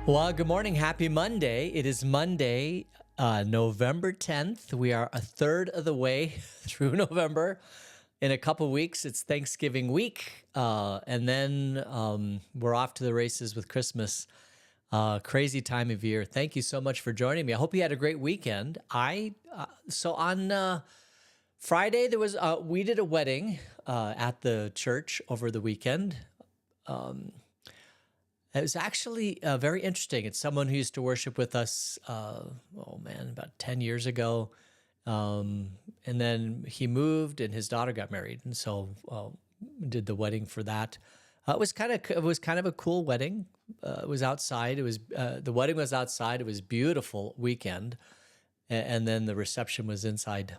Well, good morning. Happy Monday. It is Monday, November 10th. We are a third of the way through November. In a couple weeks, it's Thanksgiving week. And then we're off to the races with Christmas. Crazy time of year. Thank you so much for joining me. I hope you had a great weekend. So on Friday, we did a wedding at the church over the weekend. It was actually very interesting. It's someone who used to worship with us, about 10 years ago. And then he moved and his daughter got married. And so did the wedding for that. It was kind of a cool wedding. It was outside. The wedding was outside. It was a beautiful weekend. And then the reception was inside.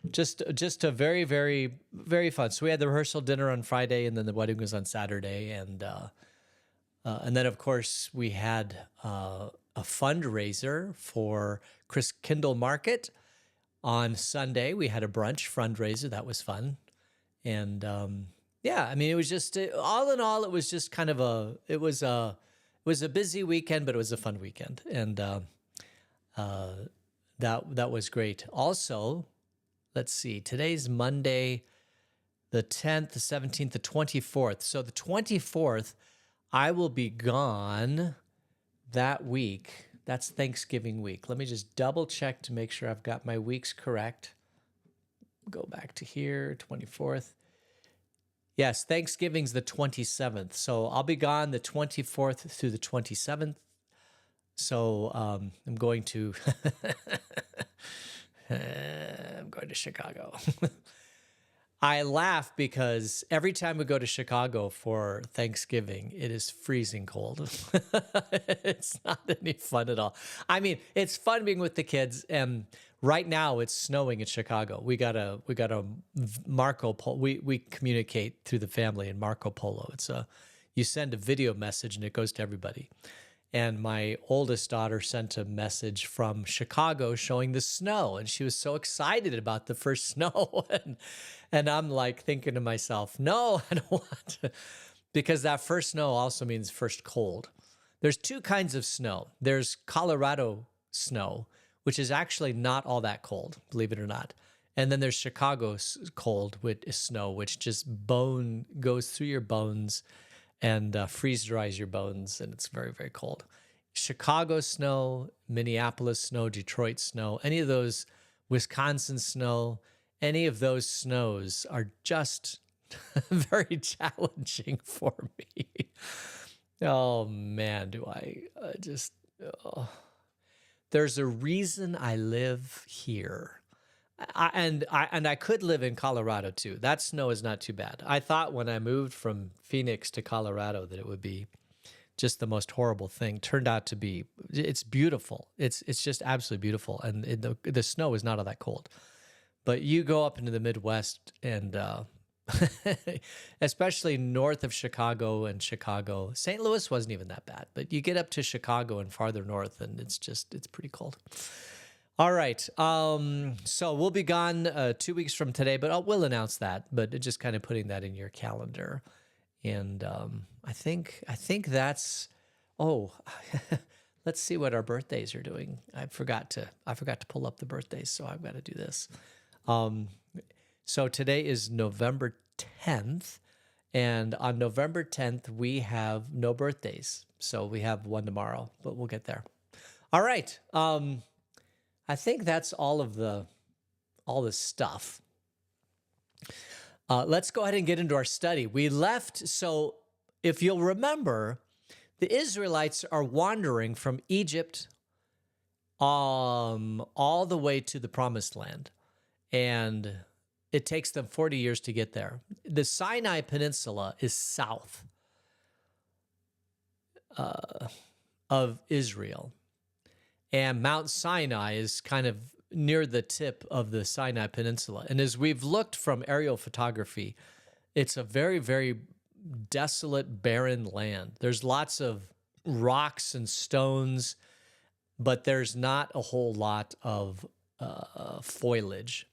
Just a very, very, very fun. So we had the rehearsal dinner on Friday and then the wedding was on Saturday. And then, of course, we had a fundraiser for Chris Kindle Market on Sunday. We had a brunch fundraiser. That was fun. And it was just all in all, it was just kind of it was a busy weekend, but it was a fun weekend. And that was great. Also, let's see, today's Monday, the 10th, the 17th, the 24th. So the 24th, I will be gone that week. That's Thanksgiving week. Let me just double check to make sure I've got my weeks correct. Go back to here, 24th. Yes, Thanksgiving's the 27th. So I'll be gone the 24th through the 27th. So I'm going to I'm going to Chicago. I laugh because every time we go to Chicago for Thanksgiving, it is freezing cold. It's not any fun at all. I mean, it's fun being with the kids, and right now it's snowing in Chicago. We got a Marco Polo. We communicate through the family in Marco Polo. You send a video message and it goes to everybody. And my oldest daughter sent a message from Chicago showing the snow. And she was so excited about the first snow. And I'm like thinking to myself, no, I don't want to. Because that first snow also means first cold. There's two kinds of snow. There's Colorado snow, which is actually not all that cold, believe it or not. And then there's Chicago cold with snow, which just goes through your bones and freeze dries your bones, and it's very, very cold. Chicago snow, Minneapolis snow, Detroit snow, any of those, Wisconsin snow, any of those snows are just very challenging for me. Oh man, do I there's a reason I live here. And I could live in Colorado too. That snow is not too bad. I thought when I moved from Phoenix to Colorado that it would be just the most horrible thing. Turned out to be, it's beautiful. It's just absolutely beautiful. And the snow is not all that cold. But you go up into the Midwest and especially north of Chicago and Chicago. St. Louis wasn't even that bad. But you get up to Chicago and farther north and it's pretty cold. All right. So we'll be gone 2 weeks from today, but we'll announce that. But just kind of putting that in your calendar. And I think that's. Oh, let's see what our birthdays are doing. I forgot to pull up the birthdays, so I've got to do this. So today is November 10th, and on November 10th we have no birthdays. So we have one tomorrow, but we'll get there. All right. I think that's all the stuff. Let's go ahead and get into our study. We left, so if you'll remember, the Israelites are wandering from Egypt all the way to the Promised Land, and it takes them 40 years to get there. The Sinai Peninsula is south of Israel. And Mount Sinai is kind of near the tip of the Sinai Peninsula. And as we've looked from aerial photography, it's a very, very desolate, barren land. There's lots of rocks and stones, but there's not a whole lot of foliage.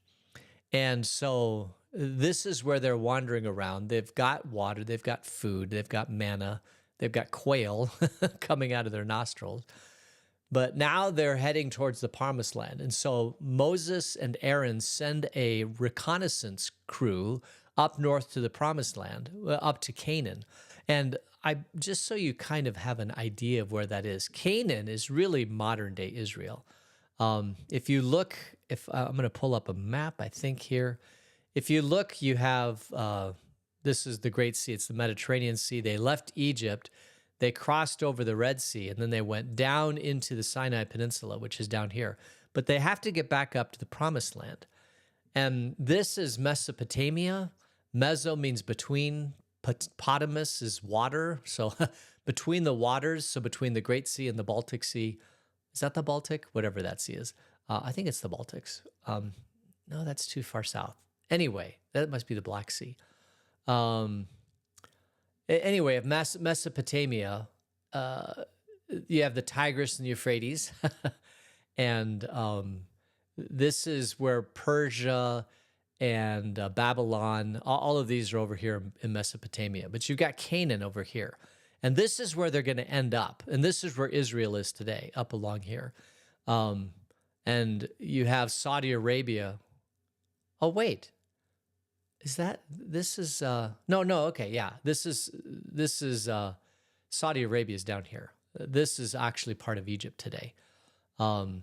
And so this is where they're wandering around. They've got water, they've got food, they've got manna, They've got quail coming out of their nostrils. But now they're heading towards the promised land. And so Moses and Aaron send a reconnaissance crew up north to the promised land, up to Canaan. And just so you kind of have an idea of where that is, Canaan is really modern day Israel. If you look, I'm going to pull up a map, I think here. If you look, you have, this is the Great Sea. It's the Mediterranean Sea. They left Egypt. They crossed over the Red Sea, and then they went down into the Sinai Peninsula, which is down here. But they have to get back up to the Promised Land. And this is Mesopotamia. Meso means between. Potamus is water. So between the waters, so between the Great Sea and the Baltic Sea. Is that the Baltic? Whatever that sea is. I think it's the Baltics. No, that's too far south. Anyway, that must be the Black Sea. Anyway, of Mesopotamia, you have the Tigris and the Euphrates. And this is where Persia and Babylon, all of these are over here in Mesopotamia. But you've got Canaan over here. And this is where they're going to end up. And this is where Israel is today, up along here. And you have Saudi Arabia. Oh, wait. This is, okay, yeah. This is Saudi Arabia is down here. This is actually part of Egypt today. And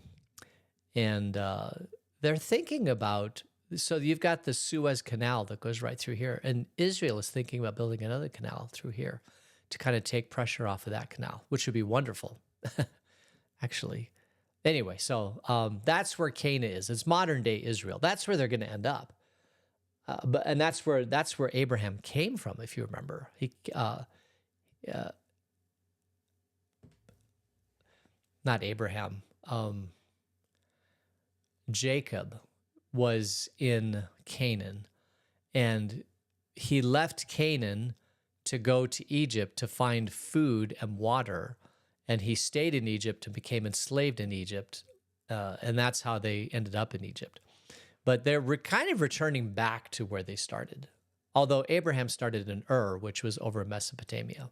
they're thinking about, so you've got the Suez Canal that goes right through here. And Israel is thinking about building another canal through here to kind of take pressure off of that canal, which would be wonderful, actually. Anyway, so that's where Canaan is. It's modern day Israel. That's where they're going to end up. And that's where Abraham came from, if you remember. Not Abraham. Jacob was in Canaan, and he left Canaan to go to Egypt to find food and water, and he stayed in Egypt and became enslaved in Egypt, and that's how they ended up in Egypt. But they're kind of returning back to where they started, although Abraham started in Ur, which was over Mesopotamia.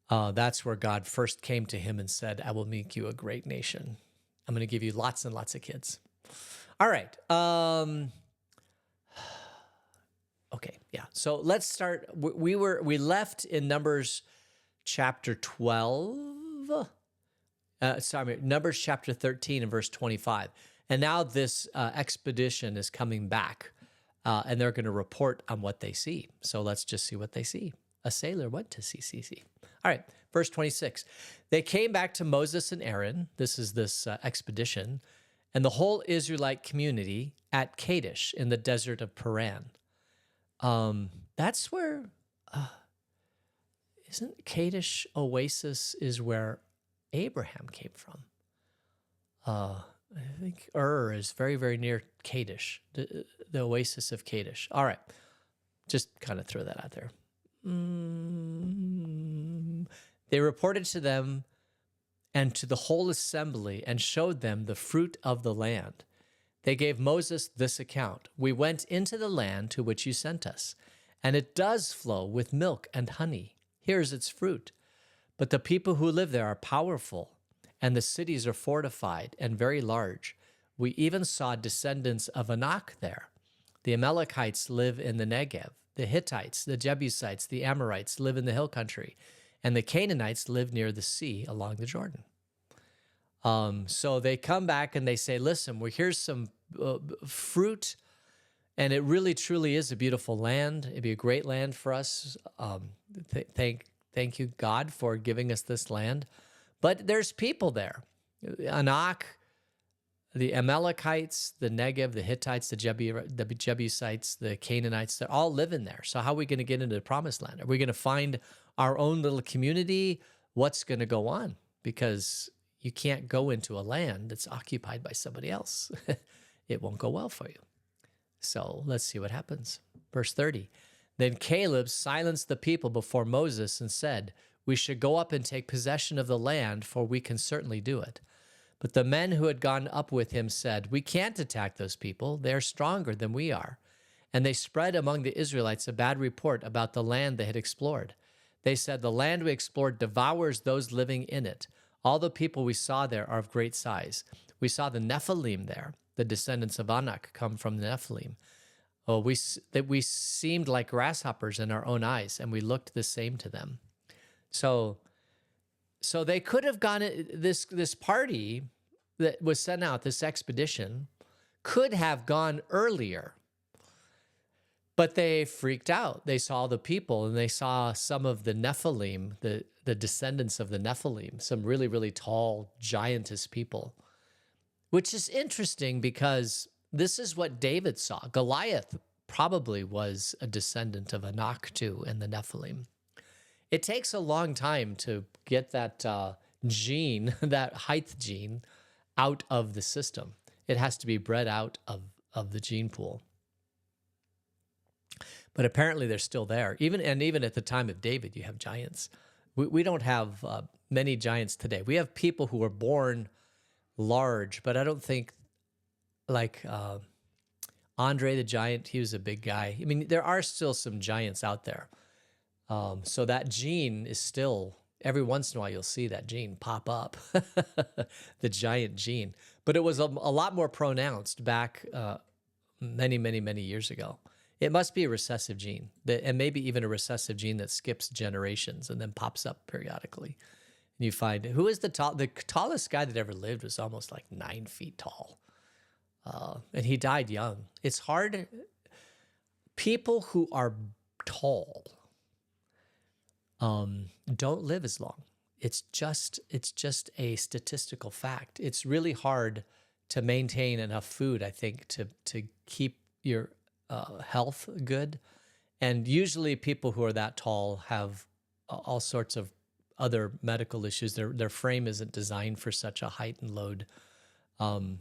That's where God first came to him and said, I will make you a great nation. I'm going to give you lots and lots of kids. All right. Okay, yeah. So let's start. We left in Numbers chapter 12. Numbers chapter 13 and verse 25. And now this expedition is coming back, and they're going to report on what they see. So let's just see what they see. A sailor went to CCC. All right, verse 26. They came back to Moses and Aaron. This is this expedition, and the whole Israelite community at Kadesh in the desert of Paran. That's where, isn't Kadesh Oasis is where Abraham came from. I think Ur is very, very near Kadesh, the oasis of Kadesh. All right, just kind of throw that out there. They reported to them and to the whole assembly and showed them the fruit of the land. They gave Moses this account. We went into the land to which you sent us, and it does flow with milk and honey. Here's its fruit. But the people who live there are powerful, and the cities are fortified and very large. We even saw descendants of Anak there. The Amalekites live in the Negev. The Hittites, the Jebusites, the Amorites live in the hill country, and the Canaanites live near the sea along the Jordan. So they come back and they say, listen, well, here's some fruit, and it really, truly is a beautiful land. It'd be a great land for us. Thank you, God, for giving us this land. But there's people there. Anak, the Amalekites, the Negev, the Hittites, the Jebusites, the Canaanites, they're all living there. So how are we going to get into the promised land? Are we going to find our own little community? What's going to go on? Because you can't go into a land that's occupied by somebody else. It won't go well for you. So let's see what happens. Verse 30. Then Caleb silenced the people before Moses and said, we should go up and take possession of the land, for we can certainly do it. But the men who had gone up with him said, we can't attack those people. They are stronger than we are. And they spread among the Israelites a bad report about the land they had explored. They said, "The land we explored devours those living in it. All the people we saw there are of great size. We saw the Nephilim there. The descendants of Anak come from the Nephilim. Oh, we seemed like grasshoppers in our own eyes, and we looked the same to them." So they could have gone, this party that was sent out, this expedition, could have gone earlier. But they freaked out. They saw the people, and they saw some of the Nephilim, the descendants of the Nephilim, some really, really tall, giantess people, which is interesting because this is what David saw. Goliath probably was a descendant of Anak too, and the Nephilim. It takes a long time to get that gene, that height gene, out of the system. It has to be bred out of the gene pool. But apparently they're still there. Even at the time of David, you have giants. We don't have many giants today. We have people who were born large, but I don't think like Andre the Giant, he was a big guy. I mean, there are still some giants out there. So that gene is still, every once in a while you'll see that gene pop up, the giant gene. But it was a lot more pronounced back many, many, many years ago. It must be a recessive gene, and maybe even a recessive gene that skips generations and then pops up periodically. And you find, who is the tallest guy that ever lived was almost like 9 feet tall. And he died young. It's hard. People who are tall don't live as long. It's just a statistical fact. It's really hard to maintain enough food, I think, to keep your health good. And usually people who are that tall have all sorts of other medical issues. Their frame isn't designed for such a height and load. And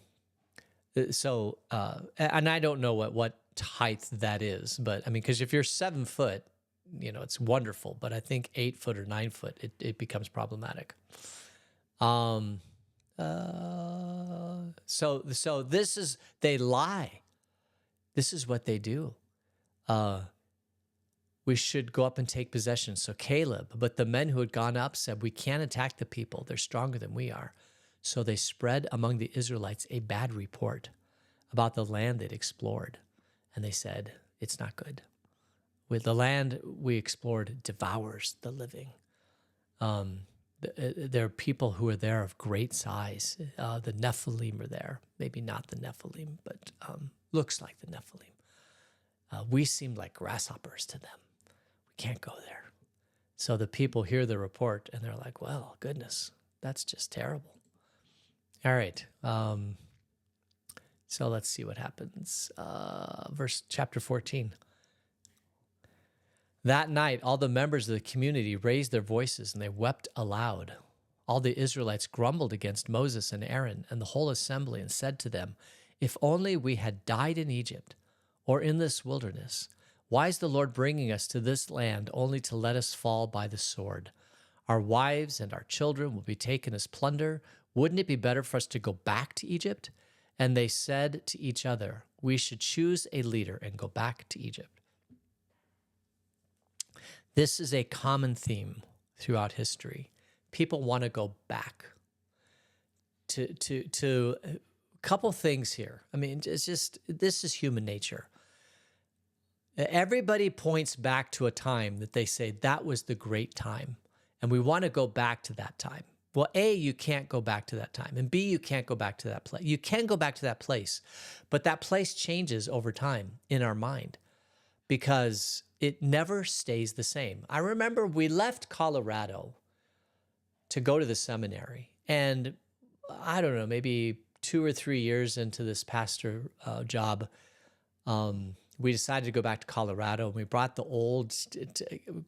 I don't know what height that is, but I mean, because if you're 7 foot, it's wonderful. But I think 8 foot or 9 foot, it becomes problematic. So this is, they lie. This is what they do. We should go up and take possession. So Caleb, but the men who had gone up said, "We can't attack the people. They're stronger than we are." So they spread among the Israelites a bad report about the land they'd explored. And they said, "It's not good. With the land we explored devours the living." There are people who are there of great size. The Nephilim are there. Maybe not the Nephilim, but looks like the Nephilim. We seemed like grasshoppers to them. We can't go there. So the people hear the report and they're like, "Well, goodness, that's just terrible." All right. So let's see what happens. Chapter 14. That night, all the members of the community raised their voices and they wept aloud. All the Israelites grumbled against Moses and Aaron and the whole assembly and said to them, "If only we had died in Egypt or in this wilderness. Why is the Lord bringing us to this land only to let us fall by the sword? Our wives and our children will be taken as plunder. Wouldn't it be better for us to go back to Egypt?" And they said to each other, "We should choose a leader and go back to Egypt." This is a common theme throughout history. People want to go back to a couple things here. I mean, it's just, this is human nature. Everybody points back to a time that they say that was the great time, and we want to go back to that time. Well, A, you can't go back to that time, and B, you can't go back to that place. You can go back to that place, but that place changes over time in our mind because it never stays the same. I remember we left Colorado to go to the seminary, and I don't know, maybe 2 or 3 years into this pastor job, we decided to go back to Colorado, and we brought the old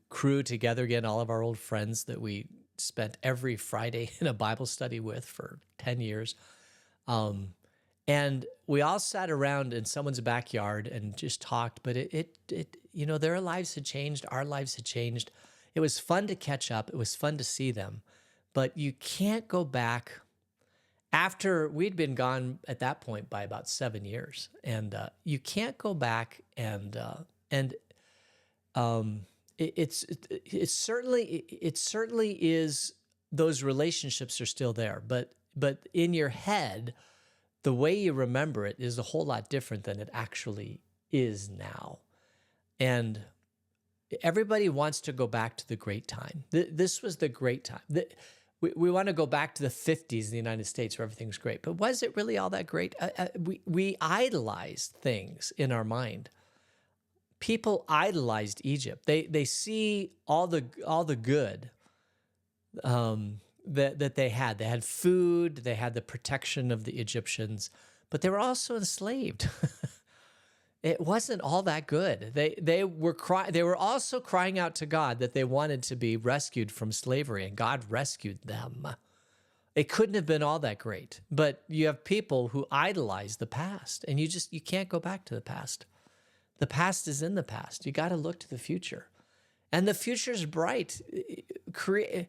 crew together again, all of our old friends that we spent every Friday in a Bible study with for 10 years. And we all sat around in someone's backyard and just talked, but their lives had changed. Our lives had changed. It was fun to catch up. It was fun to see them, but you can't go back after we'd been gone at that point by about 7 years, and you can't go back and it certainly is, those relationships are still there, but in your head, the way you remember it is a whole lot different than it actually is now. And everybody wants to go back to the great time. This was the great time. We want to go back to the 50s in the United States where everything's great. But was it really all that great? We idolized things in our mind. People idolized Egypt. They see all the good that they had. They had food. They had the protection of the Egyptians, but they were also enslaved. It wasn't all that good. They were also crying out to God that they wanted to be rescued from slavery, and God rescued them. It couldn't have been all that great. But you have people who idolize the past, and you can't go back to the past. The past is in the past. You got to look to the future, and the future is bright. If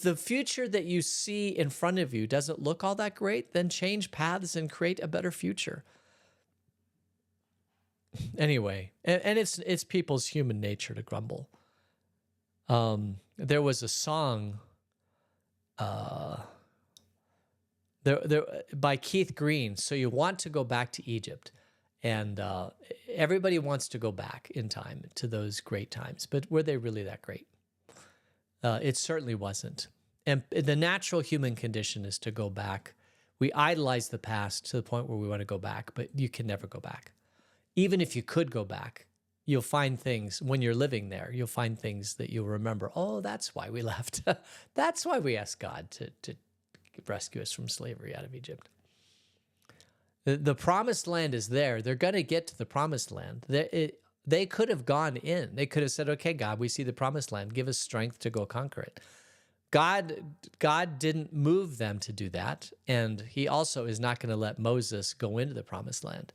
the future that you see in front of you doesn't look all that great, then change paths and create a better future. Anyway, and it's people's human nature to grumble. There was a song there by Keith Green, So You Want to Go Back to Egypt. And everybody wants to go back in time to those great times, but were they really that great? It certainly wasn't. And the natural human condition is to go back. We idolize the past to the point where we want to go back, but you can never go back. Even if you could go back, you'll find things when you're living there. You'll find things that you'll remember. Oh, that's why we left. That's why we asked God to rescue us from slavery out of Egypt. The promised land is there. They're going to get to the promised land. They could have gone in. They could have said, okay, God, we see the promised land. Give us strength to go conquer it. God didn't move them to do that. And he also is not going to let Moses go into the promised land.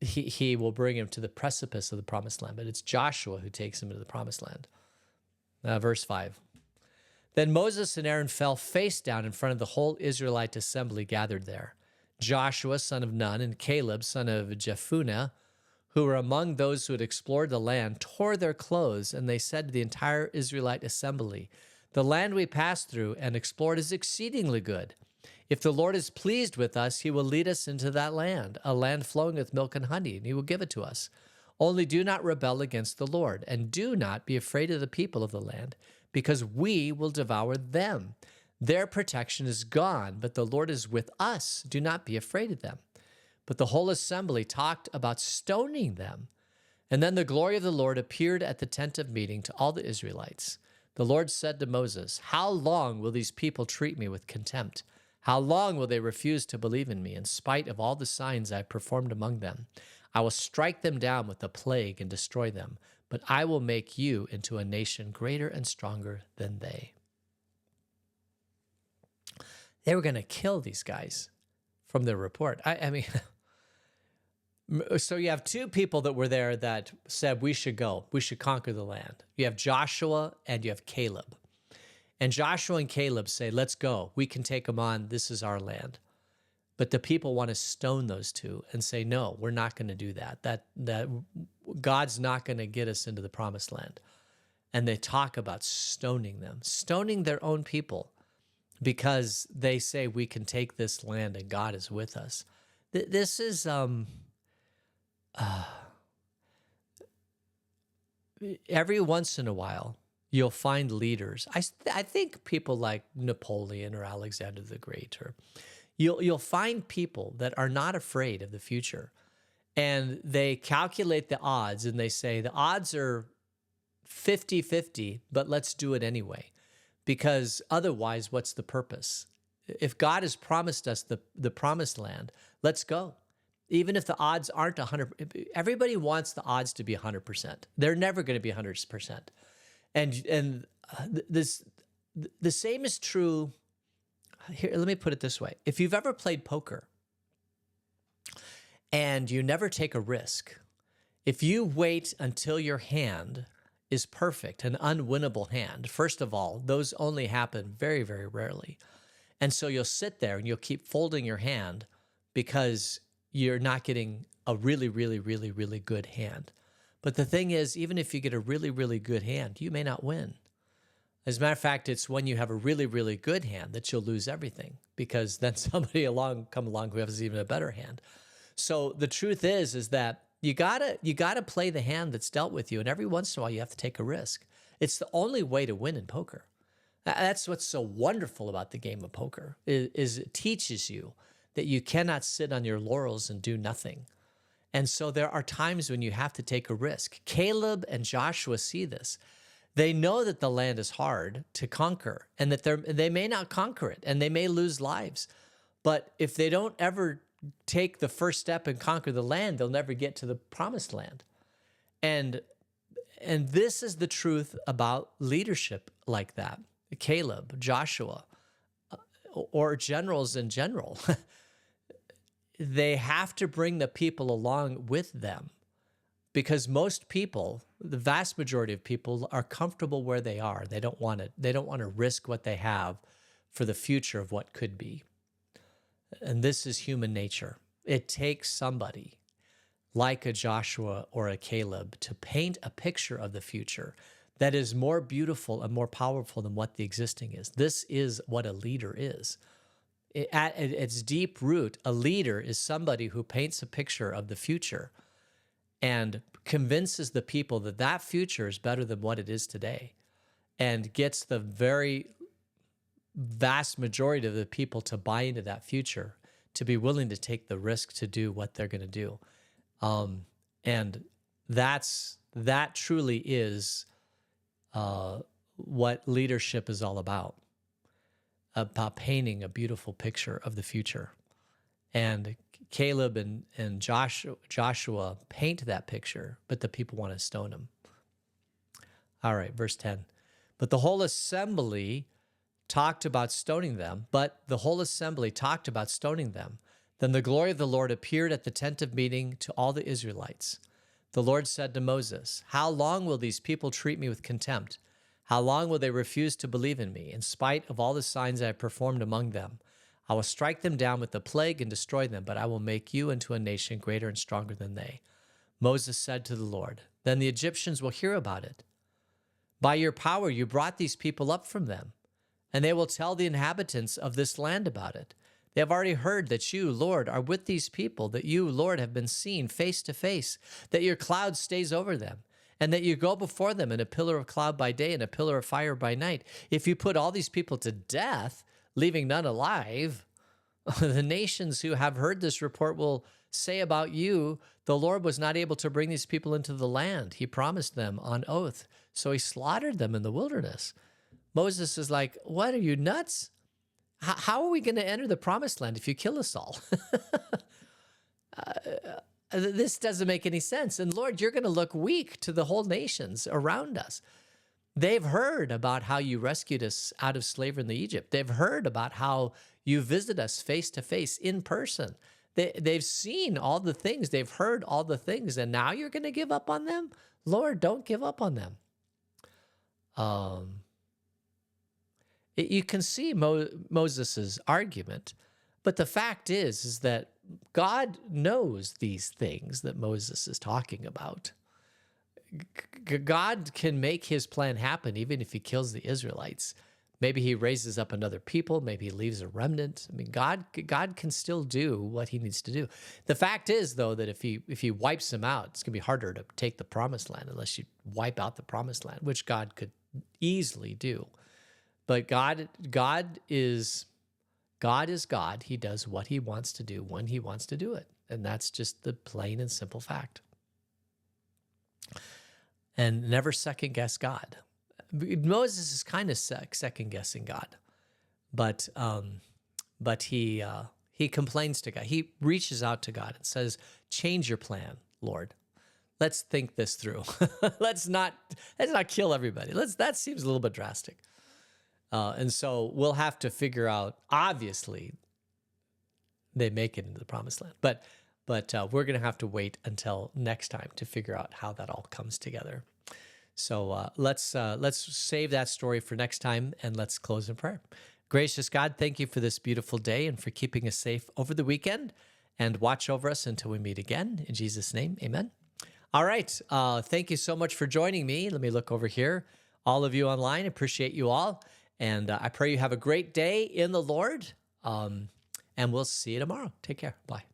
He will bring him to the precipice of the promised land, but it's Joshua who takes him into the promised land. Verse 5. Then Moses and Aaron fell face down in front of the whole Israelite assembly gathered there. Joshua, son of Nun, and Caleb, son of Jephunneh, who were among those who had explored the land, tore their clothes, and they said to the entire Israelite assembly, "The land we passed through and explored is exceedingly good. If the Lord is pleased with us, he will lead us into that land, a land flowing with milk and honey, and he will give it to us. Only do not rebel against the Lord, and do not be afraid of the people of the land, because we will devour them. Their protection is gone, but the Lord is with us. Do not be afraid of them." But the whole assembly talked about stoning them. And then the glory of the Lord appeared at the tent of meeting to all the Israelites. The Lord said to Moses, "How long will these people treat me with contempt? How long will they refuse to believe in me in spite of all the signs I have performed among them? I will strike them down with a plague and destroy them, but I will make you into a nation greater and stronger than they." They were going to kill these guys from their report. I mean, so you have two people that were there that said, we should go. We should conquer the land. You have Joshua and you have Caleb. And Joshua and Caleb say, let's go. We can take them on. This is our land. But the people want to stone those two and say, no, we're not going to do that. That God's not going to get us into the promised land. And they talk about stoning them, stoning their own people, because they say we can take this land and God is with us. This is every once in a while, you'll find leaders. I think people like Napoleon or Alexander the Great, or you'll find people that are not afraid of the future, and they calculate the odds and they say the odds are 50-50, but let's do it anyway. Because otherwise, what's the purpose? If God has promised us the promised land, let's go. Even if the odds aren't 100, everybody wants the odds to be 100%. They're never going to be 100%. And the same is true. Here, let me put it this way. If you've ever played poker and you never take a risk, if you wait until your hand is perfect, an unwinnable hand. First of all, those only happen very, very rarely. And so you'll sit there and you'll keep folding your hand because you're not getting a really, really, really, really good hand. But the thing is, even if you get a really, really good hand, you may not win. As a matter of fact, it's when you have a really, really good hand that you'll lose everything, because then somebody come along who has even a better hand. So the truth is that you gotta play the hand that's dealt with you, and every once in a while you have to take a risk. It's the only way to win in poker. That's what's so wonderful about the game of poker, is it teaches you that you cannot sit on your laurels and do nothing. And so there are times when you have to take a risk. Caleb and Joshua see this. They know that the land is hard to conquer, and that they may not conquer it, and they may lose lives. But if they don't ever take the first step and conquer the land, they'll never get to the promised land. And this is the truth about leadership like that. Caleb, Joshua, or generals in general. They have to bring the people along with them, because most people, the vast majority of people, are comfortable where they are. They don't want to risk what they have for the future of what could be. And this is human nature. It takes somebody like a Joshua or a Caleb to paint a picture of the future that is more beautiful and more powerful than what the existing is. This is what a leader is. At its deep root, a leader is somebody who paints a picture of the future and convinces the people that that future is better than what it is today, and gets the very vast majority of the people to buy into that future, to be willing to take the risk to do what they're going to do. And that truly is what leadership is all about painting a beautiful picture of the future. And Caleb and Joshua paint that picture, but the people want to stone him. All right, verse 10. But the whole assembly talked about stoning them. Then the glory of the Lord appeared at the tent of meeting to all the Israelites. The Lord said to Moses, "How long will these people treat me with contempt? How long will they refuse to believe in me, in spite of all the signs I have performed among them? I will strike them down with the plague and destroy them, but I will make you into a nation greater and stronger than they." Moses said to the Lord, "Then the Egyptians will hear about it. By your power you brought these people up from them, and they will tell the inhabitants of this land about it. They have already heard that you, Lord, are with these people, that you, Lord, have been seen face to face, that your cloud stays over them, and that you go before them in a pillar of cloud by day and a pillar of fire by night. If you put all these people to death, leaving none alive, the nations who have heard this report will say about you, the Lord was not able to bring these people into the land he promised them on oath, so he slaughtered them in the wilderness." Moses is like, what, are you nuts? How are we going to enter the promised land if you kill us all? This doesn't make any sense. And Lord, you're going to look weak to the whole nations around us. They've heard about how you rescued us out of slavery in Egypt. They've heard about how you visit us face to face in person. They've seen all the things. They've heard all the things. And now you're going to give up on them? Lord, don't give up on them. You can see Moses' argument, but the fact is that God knows these things that Moses is talking about. God can make his plan happen even if he kills the Israelites. Maybe he raises up another people. Maybe he leaves a remnant. I mean, God can still do what he needs to do. The fact is, though, that if he wipes them out, it's going to be harder to take the promised land unless you wipe out the promised land, which God could easily do. But God is God. He does what he wants to do when he wants to do it. And that's just the plain and simple fact. And never second guess God. Moses is kind of second guessing God, but he complains to God. He reaches out to God and says, "Change your plan, Lord. Let's think this through. let's not kill everybody. That seems a little bit drastic." And so we'll have to figure out. Obviously, they make it into the promised land, but we're going to have to wait until next time to figure out how that all comes together. So let's save that story for next time, and let's close in prayer. Gracious God, thank you for this beautiful day and for keeping us safe over the weekend, and watch over us until we meet again. In Jesus' name, amen. All right. Thank you so much for joining me. Let me look over here. All of you online, appreciate you all. And I pray you have a great day in the Lord. And we'll see you tomorrow. Take care. Bye.